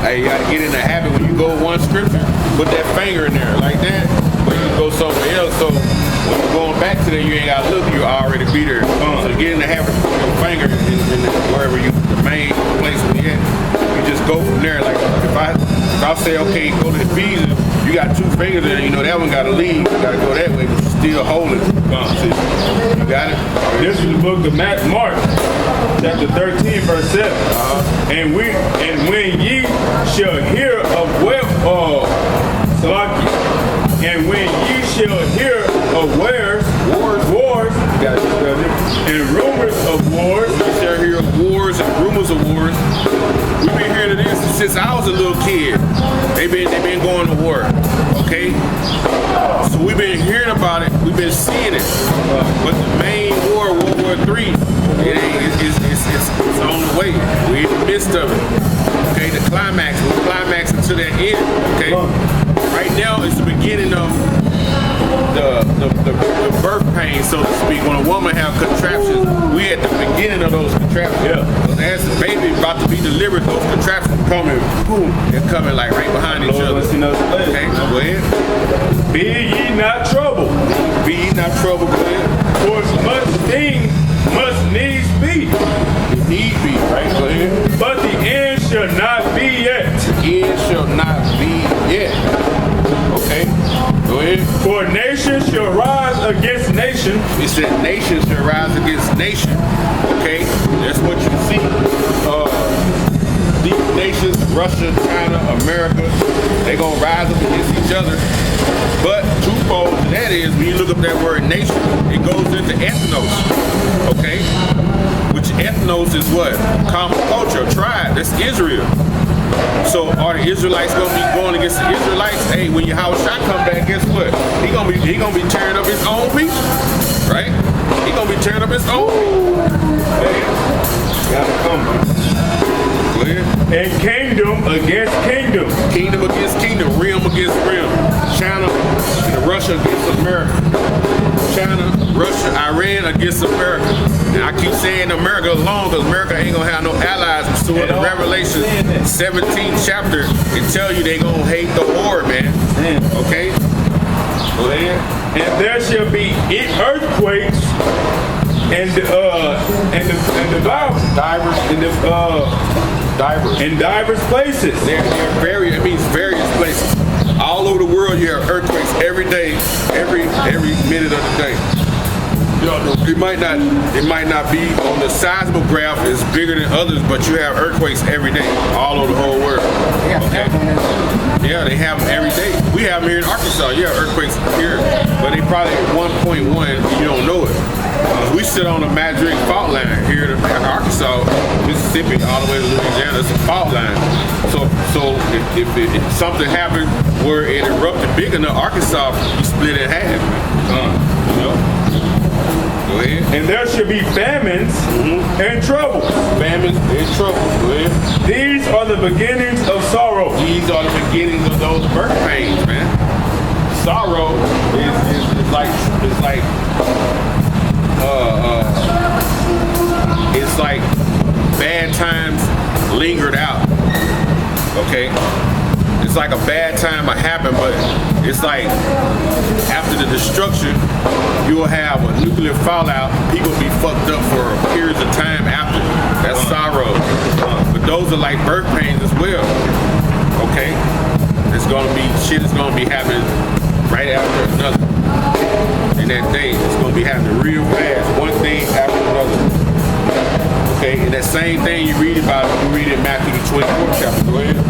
Hey, you gotta get in the habit when you go one scripture, put that finger in there like that, but you go somewhere else. So when you're going back to there, you ain't gotta look, you already be there. So get in the habit of putting your finger in wherever the main place where you at. You just go from there. Like if I say, okay, go to Ephesians, you got two fingers there, you know that one gotta leave. You gotta go that way, but you still hold it. You got it? This is the book of Mark, chapter 13, verse 7. And when ye shall hear of and when ye shall hear of wars, and rumors of wars, you shall hear of wars and rumors of wars. We've been hearing of this since I was a little kid. They've been going to war. Okay? So we've been hearing about it, we've been seeing it. But the main war, World War III, it's on the way. We're in the midst of it. Okay, we're climaxing to that end. Okay? Right now it's the beginning of the birth pain, so to speak. When a woman have contractions, we at the beginning of those contractions. Yeah. As the baby about to be delivered, those contractions coming, boom, they're coming like right behind each other. Okay, go ahead. Be ye not troubled. Be ye not troubled, go ahead. For much things must needs be. It need be, right? Go ahead. But the end shall not be yet. The end shall not be yet. Okay, go ahead. For nation shall rise against nation. It said nation shall rise against nation. Okay, that's what you see. These nations, Russia, China, America, they gonna rise up against each other. But twofold to that is, when you look up that word nation, it goes into ethnos. Okay, which ethnos is what? Common culture, tribe. That's Israel. So are the Israelites gonna be going against the Israelites? Hey, when Yahushua come back, guess what? He gonna be tearing up his own people, right? He gonna be tearing up his own people. Hey, gotta come. Go ahead. And kingdom against kingdom. Kingdom against kingdom. Realm against realm. China and Russia against America. China, Russia, Iran against America. And I keep saying America alone because America ain't gonna have no allies. So in the Revelation 17th chapter, it tell you they gonna hate the war, man. Okay? Go ahead. And there shall be earthquakes and divers places. They're various. It means various places. All over the world, you have earthquakes every day, every minute of the day. It might not be on the seismic graph is bigger than others, but you have earthquakes every day, all over the whole world. Okay. Yeah, they have them every day. We have them here in Arkansas. You have earthquakes here, but they probably at 1.1. You don't know it. We sit on the Madrid fault line here in Arkansas, Mississippi, all the way to Louisiana. It's a fault line. So if something happened where it erupted big enough, Arkansas, you split in half. You know. Go ahead. And there should be famines and troubles. Famines and troubles. Go ahead. These are the beginnings of sorrow. These are the beginnings of those birth pains, man. Sorrow is like it's like bad times lingered out. Okay. It's like a bad time will happen, but it's like after the destruction, you will have a nuclear fallout. People be fucked up for periods of time after. That's sorrow. But those are like birth pains as well. Okay? Shit is gonna be happening right after another. In that day, it's gonna be happening real fast. One thing after another. Okay? And that same thing you read about, you read in Matthew the 24th chapter. Go ahead.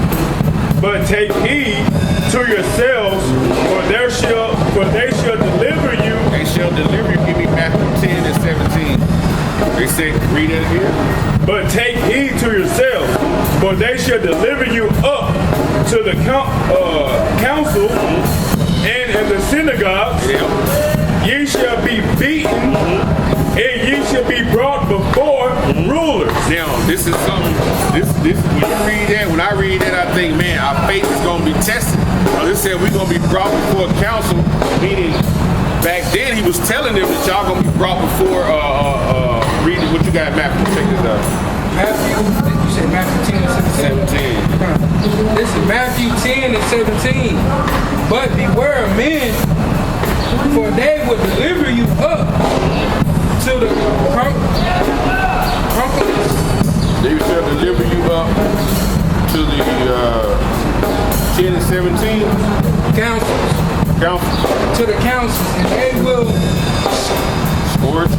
But take heed to yourselves, for they shall deliver you. They shall deliver you. Give me Matthew 10 and 17. They say, read it again. But take heed to yourselves, for they shall deliver you up to the council and in the synagogues. Ye shall be beaten, and ye shall be brought before rulers. Now, this is something, when I read that, I think, man, our faith is going to be tested. This said we're going to be brought before council, meaning back then he was telling them that y'all going to be brought before, read what you got, Matthew, check this out. Matthew, you said Matthew 10 and 17. This is Matthew 10 and 17. But beware of men, for they will deliver you up to the They shall deliver you up to the 10 and 17 councils, to the councils, and they will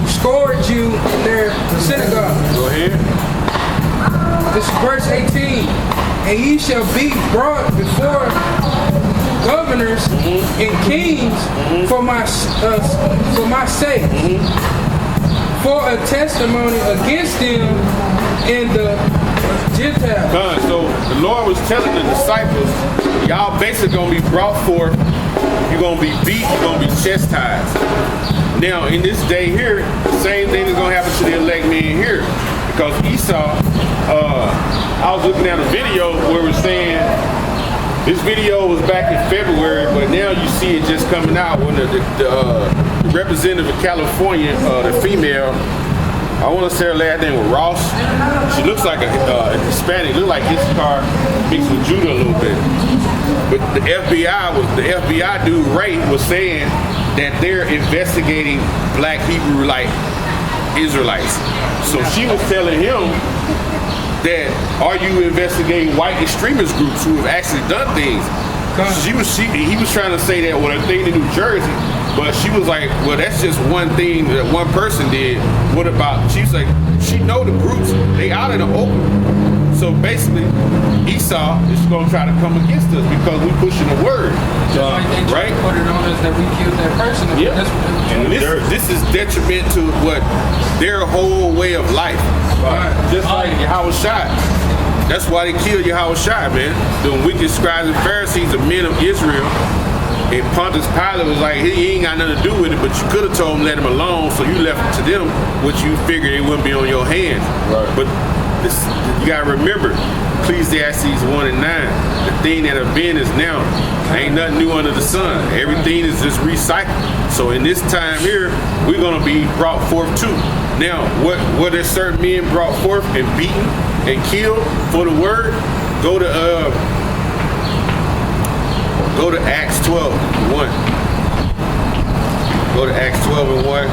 scourge you in their synagogue. Go ahead. This is verse 18. And ye shall be brought before governors and kings for my sake, for a testimony against them in the Gentiles. So the Lord was telling the disciples, y'all basically gonna be brought forth, you're gonna be beat, you're gonna be chastised. Now in this day here, the same thing is gonna happen to the elect men here. Because Esau, I was looking at a video where we're saying, this video was back in February, but now you see it just coming out when the representative of California, the female, I want to say her last name was Ross. She looks like a Hispanic, look like his car mixed with Judah a little bit. But the FBI dude Ray was saying that they're investigating black Hebrew Israelites. So she was telling him that, are you investigating white extremist groups who have actually done things? He was trying to say that, well, a thing in New Jersey, but she was like, well, that's just one thing that one person did. What about, she's like, she know the groups, they out in the open. So basically, Esau is going to try to come against us because we pushing the word. Right? Put it on us that we killed that person. Yeah. And this is detriment to what their whole way of life. Right. Just like Yahweh Shai. That's why they killed Yahweh Shai, man. The wicked scribes and Pharisees, the men of Israel. And Pontius Pilate was like, he ain't got nothing to do with it, but you could have told him, let him alone, so you left it to them, which you figured it wouldn't be on your hands. Right. But you gotta remember, Ecclesiastes 1 and 9, the thing that have been is now. Ain't nothing new under the sun. Everything is just recycled. So in this time here, we're gonna be brought forth too. Now, what are certain men brought forth and beaten and killed for the word? Go to Acts 12 and 1. Go to Acts 12 and 1.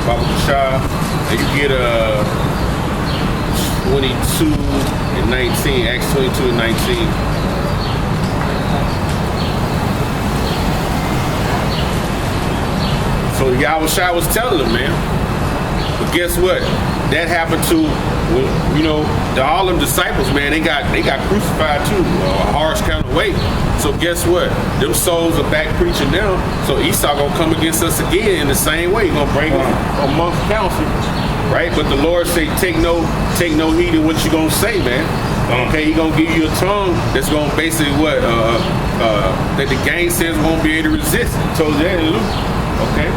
Baba Kashah, and you get 22 and 19. Acts 22 and 19. So Yahweh Shai was telling them, man. But guess what? That happened to, all them disciples, man. They got crucified too, a harsh kind of way. So guess what? Them souls are back preaching now. So Esau gonna come against us again in the same way. He gonna bring them amongst council, right? But the Lord say, take no heed of what you gonna say, man. Okay, he gonna give you a tongue that's gonna basically that the gainsayers won't be able to resist. He told you that in Luke. Okay.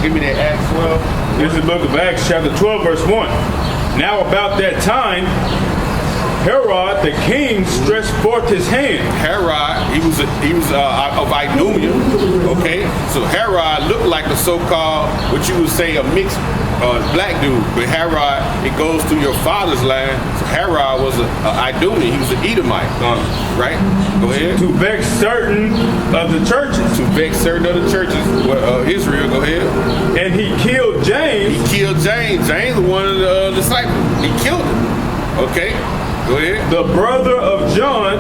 Give me that Acts 12. This is the book of Acts, chapter 12, verse 1. Now about that time, Herod the king stretched forth his hand. Herod, he was of Idumea. Okay, so Herod looked like a so-called, what you would say, a mixed black dude. But Herod, it goes through your father's line. So Herod was an Idumea. He was an Edomite. Right? Go ahead. To vex certain of the churches. To vex certain of the churches. Israel. Go ahead. And he killed James. He killed James. James was one of the disciples. He killed him. Okay. Go ahead. The brother of John.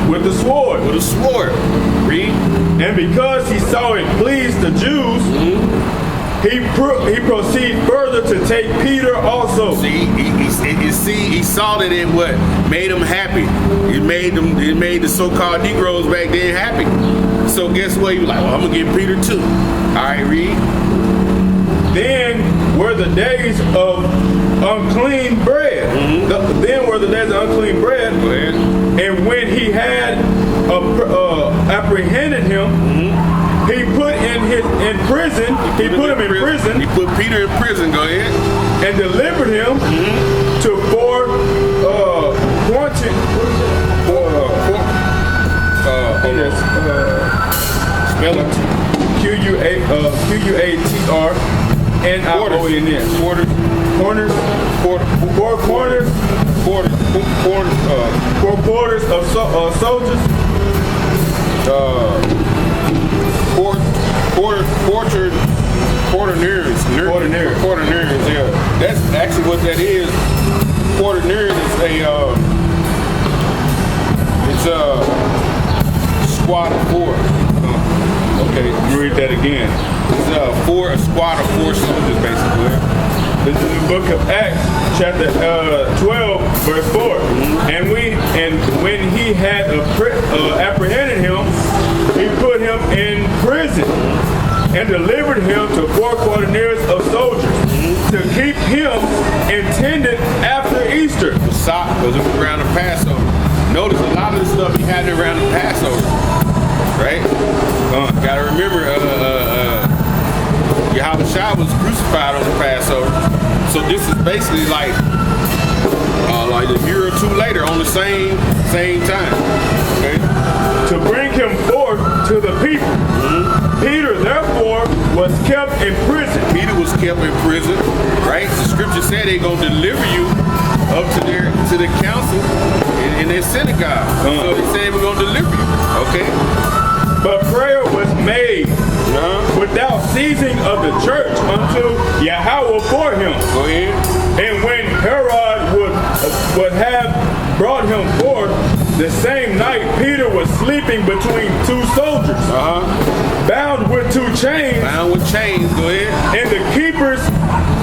With the sword. Read. And because he saw it pleased the Jews, he proceeded further to take Peter also. See, he saw that it made him happy. It made the so-called Negroes back then happy. So guess what? He was like, well, I'm gonna get Peter too. All right, read. Then were the days of unclean bread. Then were the days of unclean bread. And when he had apprehended him, he put him in prison. He put Peter in prison. Go ahead. And delivered him to quarantine. Spell it. Q-U-A-T-R. N-I-O-N-S. Four corners four quarters of soldiers. Quaternarians, yeah. That's actually what that is. Quaternarians is it's a squad of four. Okay, Let me read that again. it's a squad of four soldiers, basically. This is the book of Acts, chapter 12, verse 4. And when he had apprehended him, he put him in prison and delivered him to 4 quaternions of soldiers to keep him intended after Easter. Because it was around the Passover. Notice a lot of the stuff he had around the Passover, right? Gotta remember, Yahushua was crucified on the Passover. So this is basically like a year or two later on the same time. Okay? To bring him forth to the people. Peter, therefore, was kept in prison. Peter was kept in prison, right? The scripture said they're going to deliver you up to the council in their synagogue. So they said we're going to deliver you, okay? But prayer was made without ceasing of the church unto Yahweh for him. Go ahead. And when Herod would have brought him forth, the same night Peter was sleeping between 2 soldiers, bound with 2 chains. Bound with chains, go ahead. And the keepers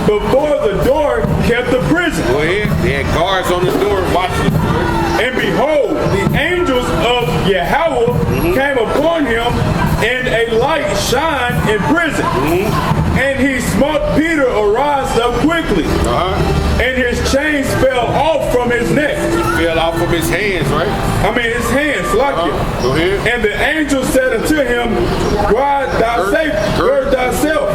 before the door kept the prison. Go ahead. They had guards on the door watching. And behold, the angels of Yahweh came upon him, and a light shined in prison. And he smote Peter arise up quickly. And his chains fell off from his neck. It fell off from his hands, right? I mean, his hands, like it. Go ahead. And the angel said unto him, Gird thyself,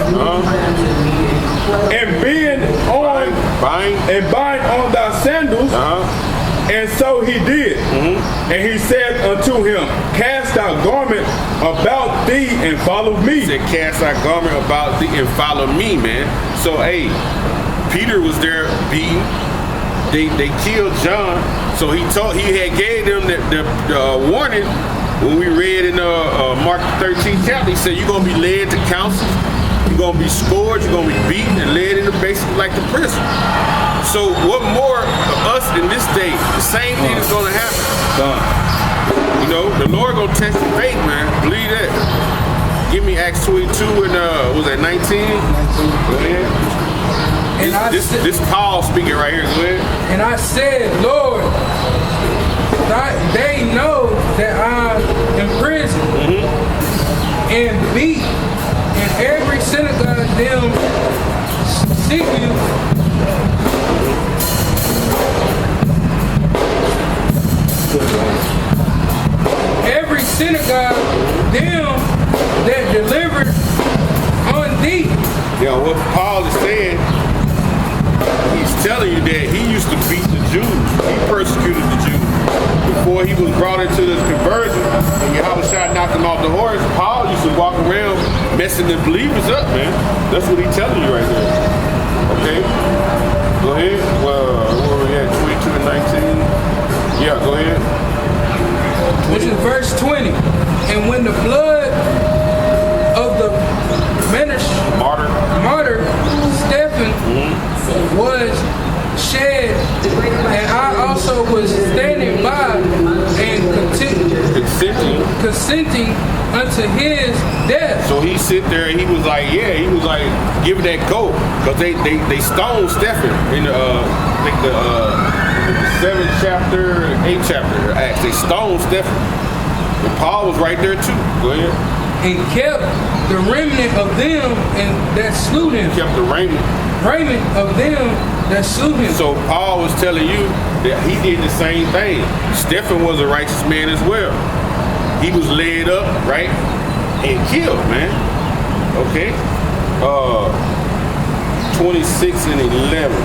and bind on thy sandals. And so he did. And he said unto him, Cast thy garment about thee and follow me. He said, cast thy garment about thee and follow me, man. So, hey, Peter was there beaten. They killed John. So he had gave them the warning when we read in Mark 13th chapter. He said, you're going to be led to council. You're going to be scourged. You're going to be beaten and led into basically like the prison. So what more of us in this day? The same thing is going to happen. You know, the Lord going to test your faith, man. Believe that. Give me Acts 22 and was that 19? Go ahead. This Paul speaking right here. Go ahead. And I said, Lord, they know that I'm in prison and beat, and every synagogue them seek you. Every synagogue them that delivered on thee. Yeah, what Paul is saying, he's telling you that he used to beat the Jews. He persecuted the Jews. Before he was brought into this conversion and Yahushua knocked him off the horse, Paul used to walk around messing the believers up, man. That's what he's telling you right there. Okay? Go ahead. Well, where we at? 22 and 19? Yeah, go ahead. This is verse 20. And when the blood of the martyr Stephen was shed, and I also was standing by and consenting unto his death. So he sit there and he was like, giving that go. Because they stoned Stephen in I think the 7th chapter, 8th chapter of Acts. They stoned Stephen. And Paul was right there too. Go ahead. And kept the remnant of them and that slew him. Kept the remnant of them that slew him. So Paul was telling you that he did the same thing. Stephen was a righteous man as well. He was led up, right, and killed, man. Okay. 26 and 11.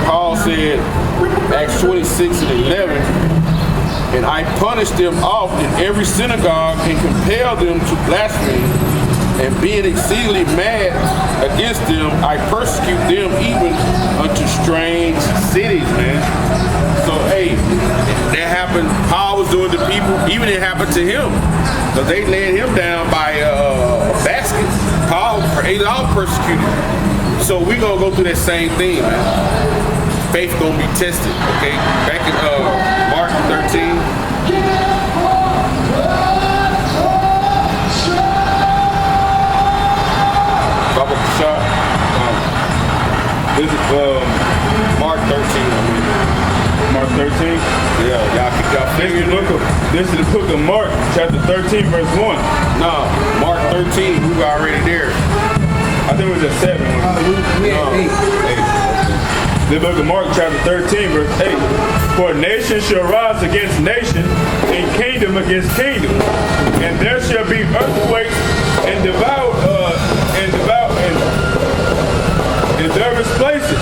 Paul said, Acts 26 and 11, and I punished them oft in every synagogue and compelled them to blaspheme and being exceedingly mad against them, I persecute them even unto strange cities, man. So, hey, that happened. Paul was doing to people, even it happened to him. Because they laid him down by baskets. Paul, they all persecuted. So we gonna go through that same thing, man. Faith gonna be tested, okay? Back in Mark 13. Baba Shah. This is Mark 13, Mark 13. Yeah, y'all This is the book of Mark, chapter 13, verse 1. No, Mark 13, we were already there. I think it was at 7. We at 8. The book of Mark, chapter 13, verse 8. For nation shall rise against nation, and kingdom against kingdom. And there shall be earthquakes and in diverse places.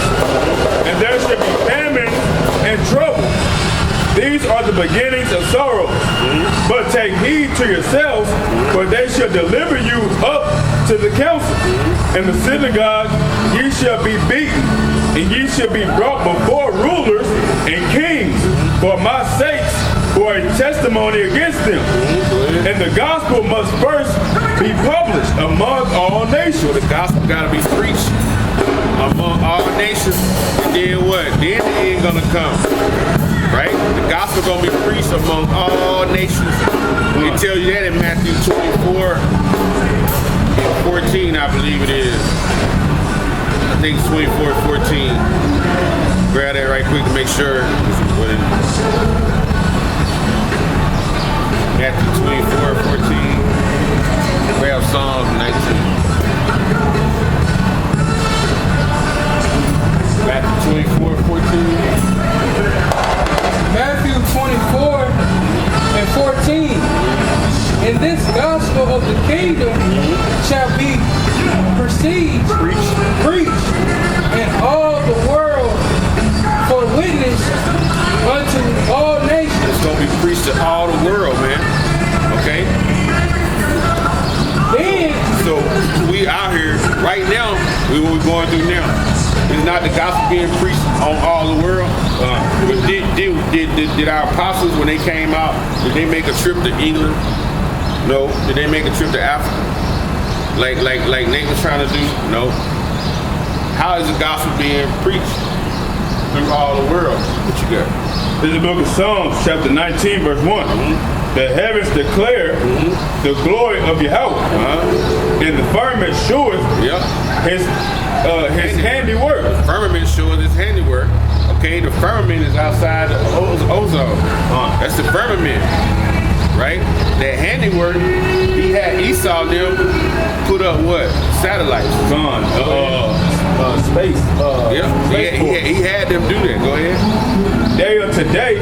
And there shall be famine and trouble. These are the beginnings of sorrows. But take heed to yourselves, for they shall deliver you up to the council. In the synagogue ye shall be beaten, and ye shall be brought before rulers and kings for my sakes, for a testimony against them. And the gospel must first be published among all nations. So the gospel gotta be preached among all nations. And then what? Then the end gonna come. Right? The gospel gonna be preached among all nations. They tell you that in Matthew 24 and 14, I believe it is. I think it's 24 and 14. Grab that right quick to make sure. Matthew 24 and 14. Grab Psalms 19. Matthew 24 and 14. Matthew 24 and 14. And this gospel of the kingdom shall be preached in all the world for witness unto all nations. It's gonna be preached to all the world, man. Okay? Then, So we out here right now, what we're going through now. It's not the gospel being preached on all the world. But did our apostles, when they came out, did they make a trip to England? No. Did they make a trip to Africa? Like Nate was trying to do? No. How is the gospel being preached through all the world? What you got? This is the book of Psalms, chapter 19, verse 1. The heavens declare the glory of Yahweh, and the firmament showeth his handiwork. The firmament showeth his handiwork. Okay, the firmament is outside the ozone. That's the firmament, right? That handiwork, he had Esau them put up what? Satellites. Space. He had them do that. Go ahead. Day unto day,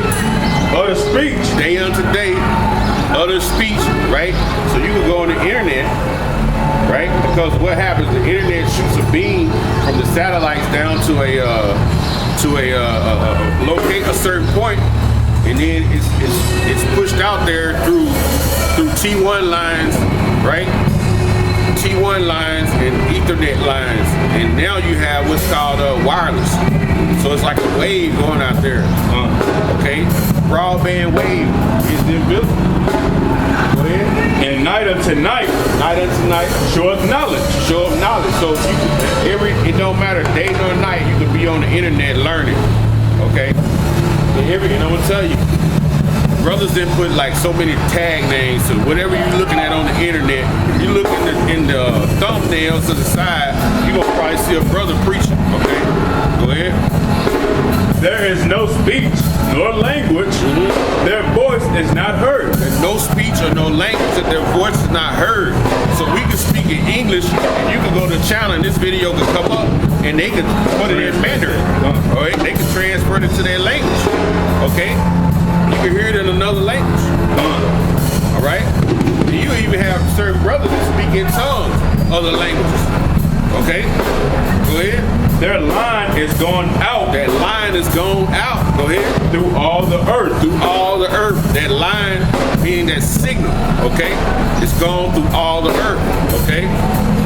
other speech. Day unto day, other speech, right? So you can go on the internet, right? Because what happens, the internet shoots a beam from the satellites down to locate a certain point, and then it's pushed out there through T1 lines, right? T1 lines and Ethernet lines, and now you have what's called wireless. So it's like a wave going out there. Okay, broadband wave is invisible. Go ahead. And night unto night, showeth knowledge. Show of knowledge. So it don't matter day nor night. You can be on the internet learning. Okay. And I'm gonna tell you, brothers didn't put like so many tag names to whatever you're looking at on the internet. You look in the thumbnails to the side, you're gonna probably see a brother preaching. Okay. Go ahead. There is no speech nor language, their voice is not heard. There's no speech or no language that their voice is not heard. So we can speak in English, and you can go to the channel and this video can come up and they can put it in Mandarin. All right? They can transfer it to their language. Okay? You can hear it in another language. All right? And you even have certain brothers that speak in tongues, other languages. Okay? Go ahead. Their line is gone out. That line is gone out. Go ahead. Through all the earth. Through all the earth. That line meaning that signal, okay? It's gone through all the earth, okay?